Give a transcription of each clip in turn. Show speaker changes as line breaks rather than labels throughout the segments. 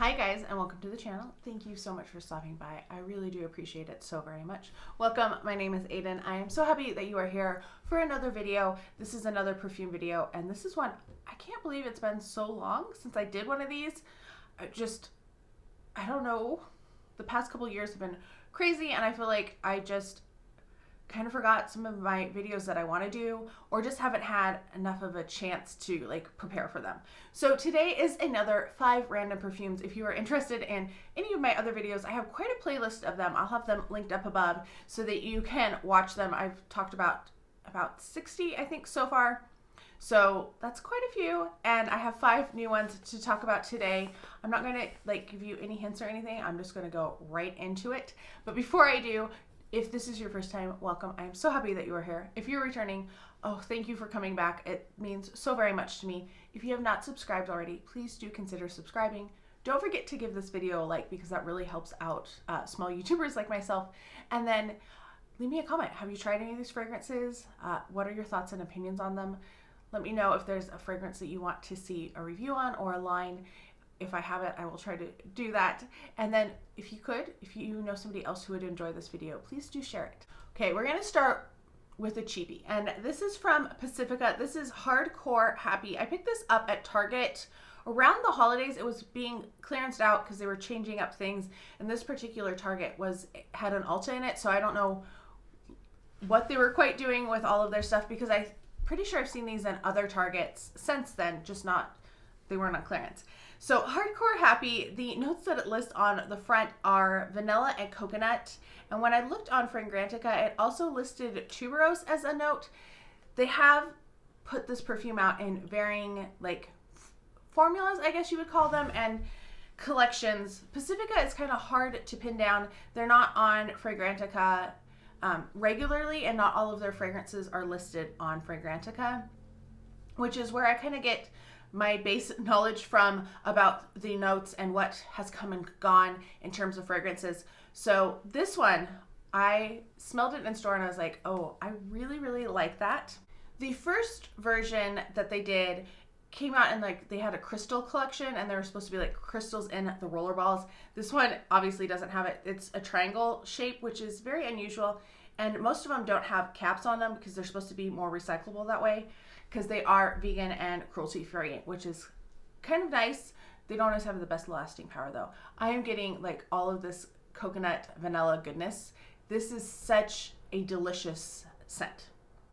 Hi guys, and welcome to the channel. Thank you so much for stopping by. I really do appreciate it so very much. Welcome, my name is Aiden. I am so happy that you are here for another video. This is another perfume video, and this is one, I can't believe it's been so long since I did one of these. I don't know, the past couple years have been crazy, and I feel like I just kind of forgot some of my videos that I want to do, or just haven't had enough of a chance to prepare for them. So today is another 5 random perfumes. If you are interested in any of my other videos, I have quite a playlist of them. I'll have them linked up above so that you can watch them. I've talked about 60, I think, so far. So that's quite a few, and I have 5 new ones to talk about today. I'm not going to give you any hints or anything. I'm just going to go right into it. But before I do, if this is your first time, welcome. I am so happy that you are here. If you're returning, oh, thank you for coming back. It means so very much to me. If you have not subscribed already, please do consider subscribing. Don't forget to give this video a like because that really helps out small YouTubers like myself. And then leave me a comment. Have you tried any of these fragrances? What are your thoughts and opinions on them? Let me know if there's a fragrance that you want to see a review on or a line. If I have it, I will try to do that. And then if you know somebody else who would enjoy this video, please do share it. Okay, we're gonna start with a cheapie. And this is from Pacifica. This is Hardcore Happy. I picked this up at Target around the holidays. It was being clearanced out because they were changing up things. And this particular Target had an Ulta in it. So I don't know what they were quite doing with all of their stuff, because I'm pretty sure I've seen these in other Targets since then, just not, they weren't on clearance. So Hardcore Happy, the notes that it lists on the front are vanilla and coconut. And when I looked on Fragrantica, it also listed tuberose as a note. They have put this perfume out in varying formulas, I guess you would call them, and collections. Pacifica is kind of hard to pin down. They're not on Fragrantica regularly, and not all of their fragrances are listed on Fragrantica, which is where I kind of get my base knowledge from about the notes and what has come and gone in terms of fragrances. So this one, I smelled it in store and I was like, oh, I really, really like that. The first version that they did came out in they had a crystal collection, and there were supposed to be crystals in the roller balls. This one obviously doesn't have it. It's a triangle shape, which is very unusual. And most of them don't have caps on them because they're supposed to be more recyclable that way, because they are vegan and cruelty free, which is kind of nice. They don't always have the best lasting power though. I am getting all of this coconut vanilla goodness. This is such a delicious scent.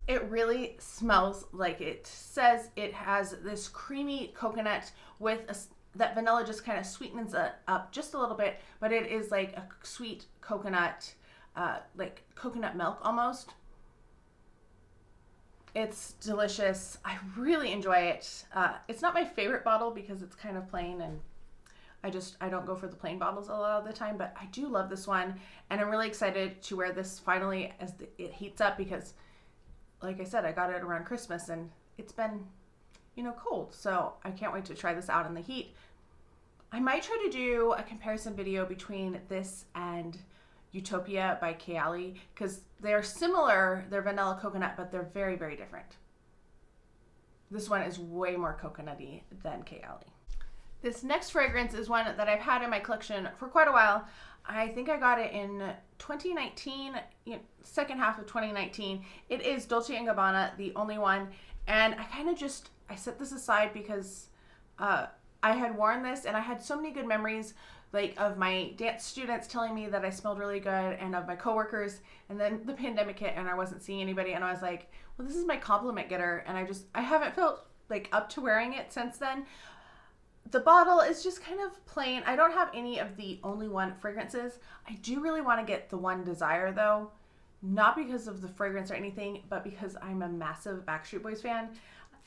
It really smells like it says. It has this creamy coconut with that vanilla just kind of sweetens it up just a little bit, but it is like a sweet coconut, like coconut milk almost. It's delicious. I really enjoy it. It's not my favorite bottle because it's kind of plain, and I don't go for the plain bottles a lot of the time, but I do love this one, and I'm really excited to wear this finally as it heats up, because like I said, I got it around Christmas and it's been, cold. So I can't wait to try this out in the heat. I might try to do a comparison video between this and Utopia by Kayali, because they're similar. They're vanilla coconut, but they're very, very different. This one is way more coconutty than Kayali. This next fragrance is one that I've had in my collection for quite a while. I think I got it in 2019, second half of 2019. It is Dolce & Gabbana, the only one. And I set this aside because I had worn this and I had so many good memories of my dance students telling me that I smelled really good, and of my coworkers. And then the pandemic hit and I wasn't seeing anybody, and I was like, well, this is my compliment getter. And I haven't felt up to wearing it since then. The bottle is just kind of plain. I don't have any of the only one fragrances. I do really want to get the One Desire though, not because of the fragrance or anything, but because I'm a massive Backstreet Boys fan.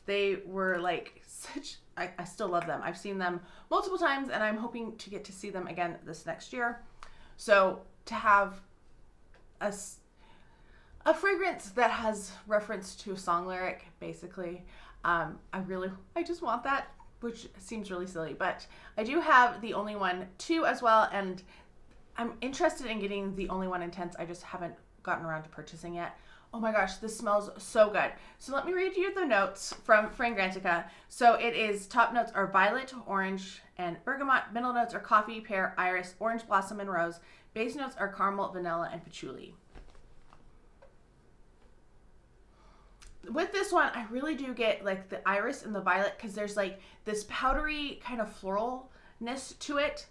They were I still love them. I've seen them multiple times, and I'm hoping to get to see them again this next year. So to have a fragrance that has reference to a song lyric, basically, I just want that, which seems really silly, but I do have the Only One 2 as well, and I'm interested in getting the Only One Intense. I just haven't gotten around to purchasing yet. Oh my gosh, this smells so good. So let me read you the notes from Fragrantica. So it is, top notes are violet, orange, and bergamot. Middle notes are coffee, pear, iris, orange blossom, and rose. Base notes are caramel, vanilla, and patchouli. With this one, I really do get like the iris and the violet because there's like this powdery kind of floralness to it.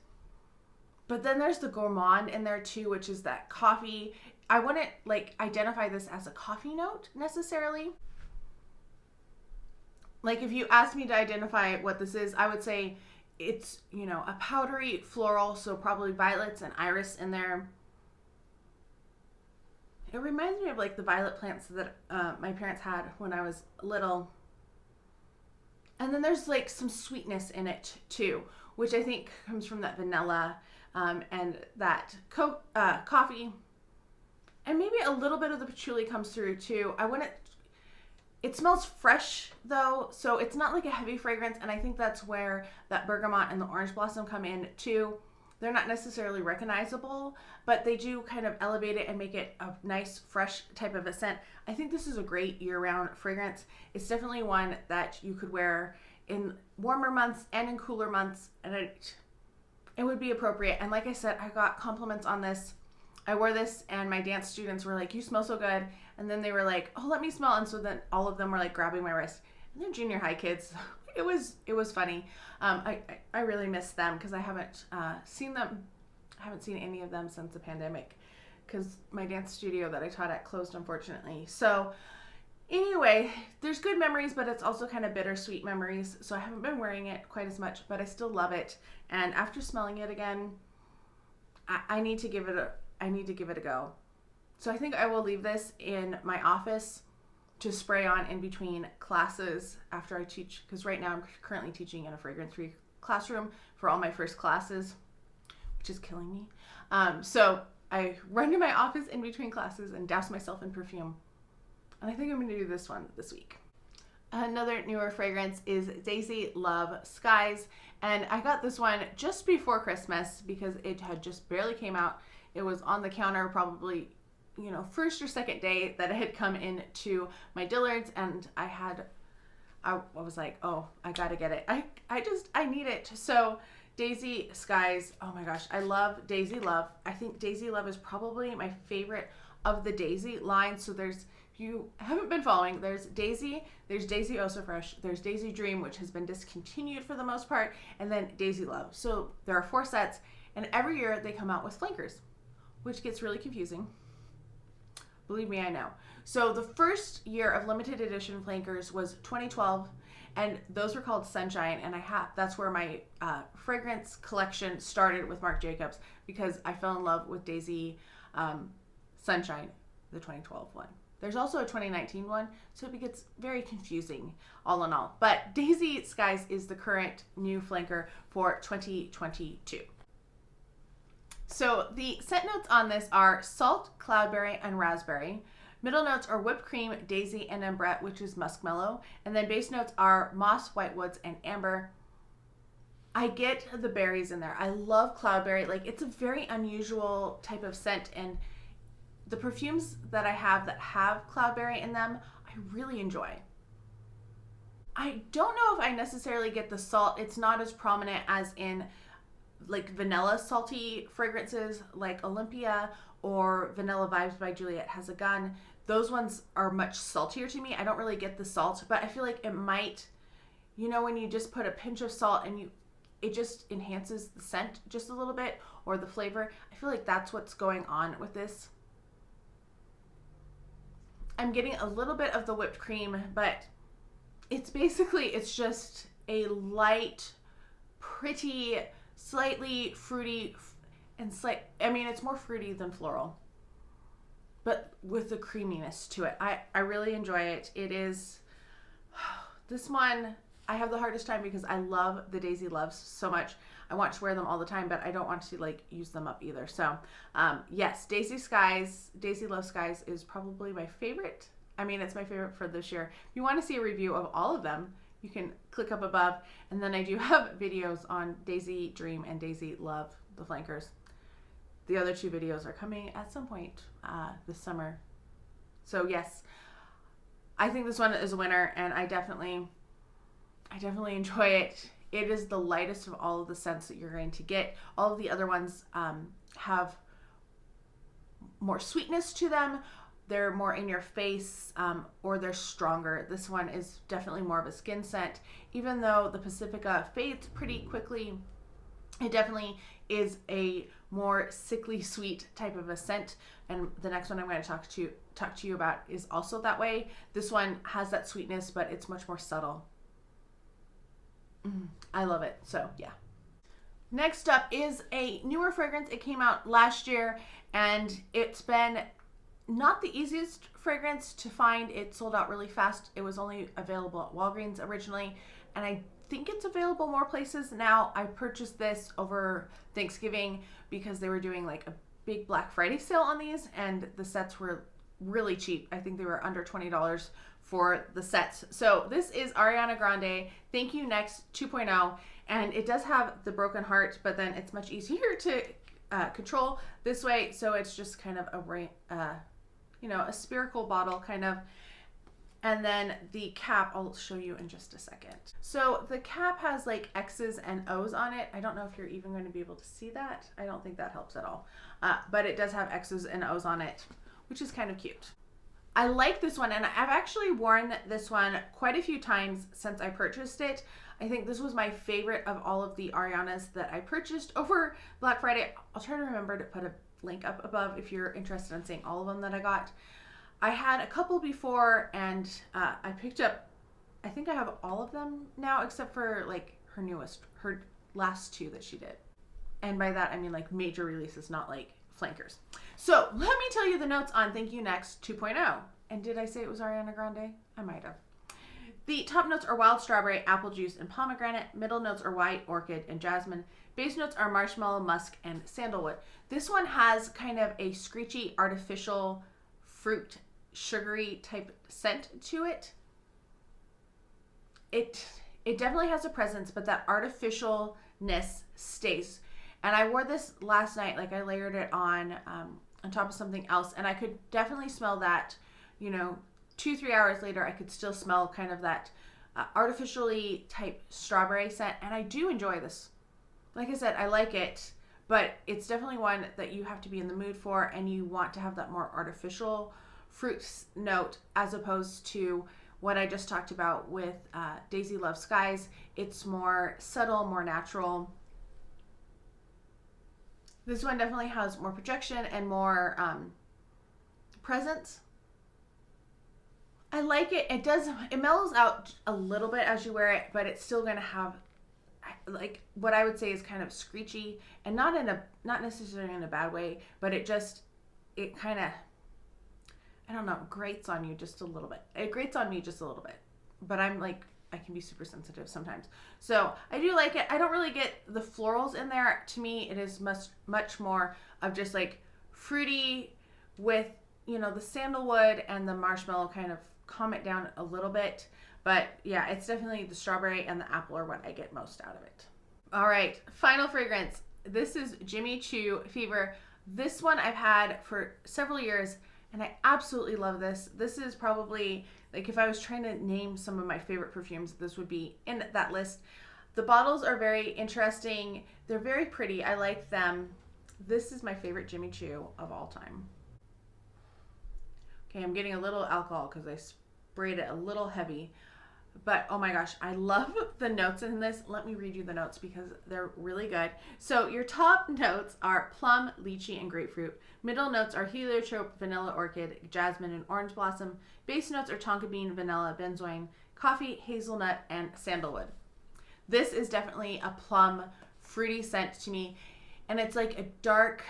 But then there's the gourmand in there too, which is that coffee. I wouldn't like identify this as a coffee note necessarily. Like if you asked me to identify what this is, I would say it's, you know, a powdery floral, so probably violets and iris in there. It reminds me of like the violet plants that my parents had when I was little. And then there's like some sweetness in it too, which I think comes from that vanilla and that coffee. And maybe a little bit of the patchouli comes through too. It smells fresh though, so it's not like a heavy fragrance, and I think that's where that bergamot and the orange blossom come in too. They're not necessarily recognizable, but they do kind of elevate it and make it a nice, fresh type of a scent. I think this is a great year-round fragrance. It's definitely one that you could wear in warmer months and in cooler months, and it would be appropriate. And like I said, I got compliments on this. I wore this and my dance students were like, "You smell so good." And then they were like, "Oh, let me smell." And so then all of them were like grabbing my wrist. And they're junior high kids. It was funny. I really miss them because I haven't seen them. I haven't seen any of them since the pandemic because my dance studio that I taught at closed, unfortunately. So anyway, there's good memories, but it's also kind of bittersweet memories. So I haven't been wearing it quite as much, but I still love it. And after smelling it again, I need to give it a go. So I think I will leave this in my office to spray on in between classes after I teach, because right now I'm currently teaching in a fragrance-free classroom for all my first classes, which is killing me. So I run to my office in between classes and douse myself in perfume. And I think I'm going to do this one this week. Another newer fragrance is Daisy Love Skies. And I got this one just before Christmas because it had just barely came out. It was on the counter probably, you know, first or second day that it had come into my Dillard's, and I was like, oh, I gotta get it. I need it. So Daisy Skies, oh my gosh, I love Daisy Love. I think Daisy Love is probably my favorite of the Daisy line. So if you haven't been following, there's Daisy Oh So Fresh, there's Daisy Dream, which has been discontinued for the most part, and then Daisy Love. So there are 4 sets, and every year they come out with flankers, which gets really confusing. Believe me, I know. So the first year of limited edition flankers was 2012, and those were called Sunshine, and that's where my fragrance collection started with Marc Jacobs, because I fell in love with Daisy Sunshine, the 2012 one. There's also a 2019 one, so it gets very confusing all in all. But Daisy Skies is the current new flanker for 2022. So the scent notes on this are salt, cloudberry, and raspberry. Middle notes are whipped cream, daisy, and ambrette, which is muskmellow. And then base notes are moss, whitewoods, and amber. I get the berries in there. I love cloudberry. Like, it's a very unusual type of scent, and the perfumes that I have that have cloudberry in them, I really enjoy. I don't know if I necessarily get the salt. It's not as prominent as in like vanilla salty fragrances like Olympia or Vanilla Vibes by Juliette Has a Gun. Those ones are much saltier to me. I don't really get the salt, but I feel like it might, you know, when you just put a pinch of salt and it just enhances the scent just a little bit, or the flavor. I feel like that's what's going on with this. I'm getting a little bit of the whipped cream, but it's just a light, pretty, slightly fruity, and it's more fruity than floral, but with the creaminess to it. I really enjoy it. It is, this one, I have the hardest time because I love the Daisy Loves so much. I want to wear them all the time, but I don't want to like use them up either. So yes, Daisy Love Skies is probably my favorite. I mean, it's my favorite for this year. If you want to see a review of all of them, you can click up above. And then I do have videos on Daisy Dream and Daisy Love, the flankers. The other 2 videos are coming at some point this summer. So yes, I think this one is a winner, and I definitely enjoy it. It is the lightest of all of the scents that you're going to get. All of the other ones have more sweetness to them. They're more in your face, or they're stronger. This one is definitely more of a skin scent. Even though the Pacifica fades pretty quickly, it definitely is a more sickly sweet type of a scent. And the next one I'm going to talk to you about is also that way. This one has that sweetness, but it's much more subtle. I love it. So yeah. Next up is a newer fragrance. It came out last year, and it's been not the easiest fragrance to find. It sold out really fast. It was only available at Walgreens originally, and I think it's available more places now. I purchased this over Thanksgiving because they were doing like a big Black Friday sale on these, and the sets were really cheap. I think they were under $20 for the sets. So this is Ariana Grande Thank You Next 2.0, and it does have the broken heart, but then it's much easier to control this way. So it's just kind of a spherical bottle kind of. And then the cap, I'll show you in just a second. So the cap has like X's and O's on it. I don't know if you're even going to be able to see that. I don't think that helps at all. But it does have X's and O's on it, which is kind of cute. I like this one, and I've actually worn this one quite a few times since I purchased it. I think this was my favorite of all of the Arianas that I purchased over Black Friday. I'll try to remember to put a link up above if you're interested in seeing all of them that I got. I had a couple before, and I picked up, I think I have all of them now except for like her last two that she did. And by that I mean like major releases, not like flankers. So let me tell you the notes on Thank You Next 2.0. And did I say it was Ariana Grande? I might have. The top notes are wild strawberry, apple juice, and pomegranate. Middle notes are white orchid and jasmine. Base notes are marshmallow, musk, and sandalwood. This one has kind of a screechy, artificial, fruit, sugary type scent to it. It definitely has a presence, but that artificialness stays. And I wore this last night, like I layered it on top of something else, and I could definitely smell that, 2-3 hours later, I could still smell kind of that artificially type strawberry scent, and I do enjoy this. Like I said, I like it, but it's definitely one that you have to be in the mood for, and you want to have that more artificial fruit note as opposed to what I just talked about with Daisy Love Skies. It's more subtle, more natural. This one definitely has more projection and more presence. I like it. It mellows out a little bit as you wear it, but it's still going to have like what I would say is kind of screechy, and not necessarily in a bad way, but it kind of, I don't know, grates on you just a little bit. It grates on me just a little bit, but I can be super sensitive sometimes. So I do like it. I don't really get the florals in there. To me, it is much more of just like fruity with, the sandalwood and the marshmallow kind of calm it down a little bit. But yeah, it's definitely the strawberry and the apple are what I get most out of it. All right, final fragrance. This is Jimmy Choo Fever. This one I've had for several years, and I absolutely love this. This is probably, like, if I was trying to name some of my favorite perfumes, this would be in that list. The bottles are very interesting. They're very pretty. I like them. This is my favorite Jimmy Choo of all time. Okay, I'm getting a little alcohol because I sprayed it a little heavy. But oh my gosh, I love the notes in this. Let me read you the notes because they're really good. So your top notes are plum, lychee, and grapefruit. Middle notes are heliotrope, vanilla orchid, jasmine, and orange blossom. Base notes are tonka bean, vanilla, benzoin, coffee, hazelnut, and sandalwood. This is definitely a plum, fruity scent to me. And it's like a dark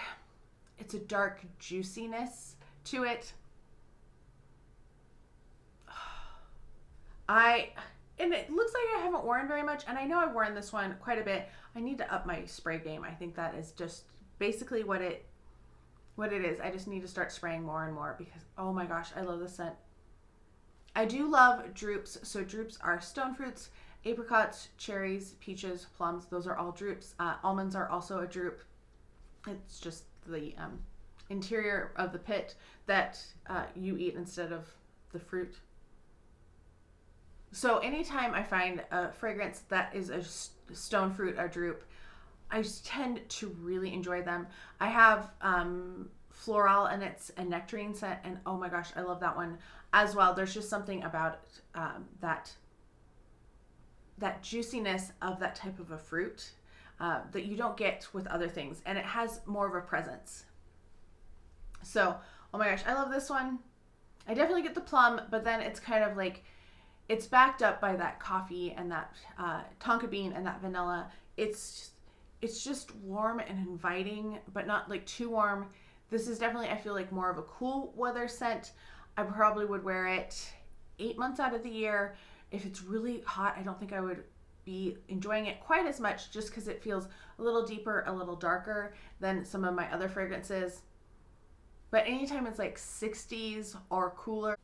juiciness to it. And it looks like I haven't worn very much, and I know I've worn this one quite a bit. I need to up my spray game. I think that is just basically what it is. I just need to start spraying more and more because, oh my gosh, I love this scent. I do love drupes. So drupes are stone fruits, apricots, cherries, peaches, plums. Those are all drupes. Almonds are also a drupe. It's just the interior of the pit that you eat instead of the fruit. So anytime I find a fragrance that is a stone fruit, a drupe, I just tend to really enjoy them. I have floral, and it's a nectarine scent, and oh my gosh, I love that one as well. There's just something about that juiciness of that type of a fruit that you don't get with other things, and it has more of a presence. So, oh my gosh, I love this one. I definitely get the plum, but then it's kind of like, it's backed up by that coffee and that tonka bean and that vanilla. It's just warm and inviting, but not like too warm. This is definitely, I feel like, more of a cool weather scent. I probably would wear it 8 months out of the year. If it's really hot, I don't think I would be enjoying it quite as much, just because it feels a little deeper, a little darker than some of my other fragrances. But anytime it's like 60s or cooler.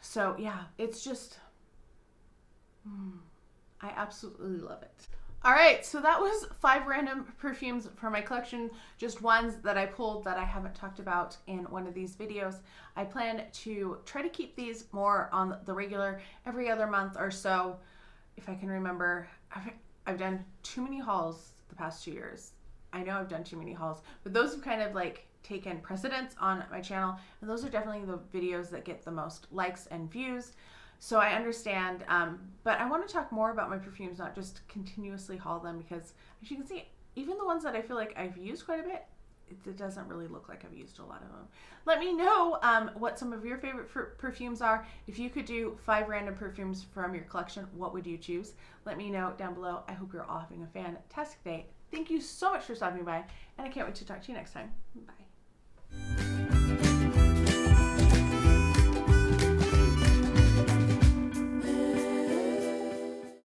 So yeah, it's just, I absolutely love it. All right, so that was 5 random perfumes from my collection, just ones that I pulled that I haven't talked about in one of these videos. I plan to try to keep these more on the regular, every other month or so, if I can remember. I've done too many hauls the past 2 years. I know I've done too many hauls, but those have kind of like taken precedence on my channel, and those are definitely the videos that get the most likes and views. So I understand, but I want to talk more about my perfumes, not just continuously haul them, because as you can see, even the ones that I feel like I've used quite a bit, it doesn't really look like I've used a lot of them. Let me know what some of your favorite perfumes are. If you could do 5 random perfumes from your collection, what would you choose? Let me know down below. I hope you're all having a fantastic day. Thank you so much for stopping by, and I can't wait to talk to you next time. Bye.